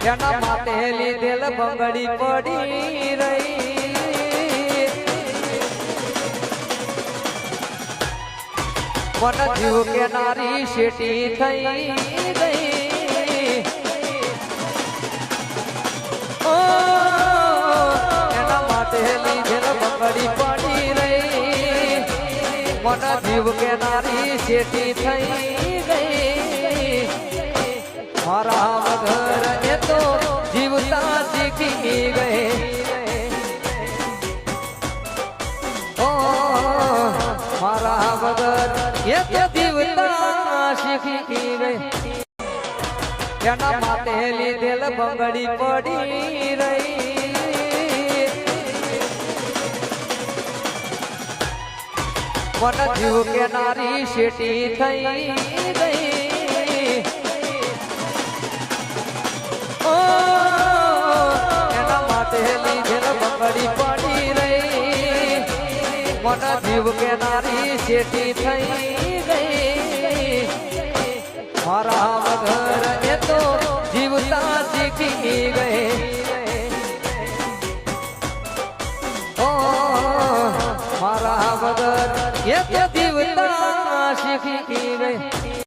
એના માટે લીધેલ બંગડી પડી રહી મન જીવ કે નારી શેટી થઈ ગઈ એના માટે લીધેલ બંગડી પડી રહી મન જીવ કે નારી શેટી થઈ ગઈ મારા વગર એ તો જીવતા શીખી ગઈ મારા વગર એ તો જીવતા શીખી ગઈ એના માટે લીધેલ બંગડી પડી રહી મન જીવ કે નારી શેટી થઈ ગઈ એના માટે લીધેલ બંગડી પડી રહી મન જીવ કે નારી શેટી થઈ ગઈ મારા વગર એ તો જીવતા શીખી ગઈ મારા વગર એ તો જીવતા શીખી ગઈ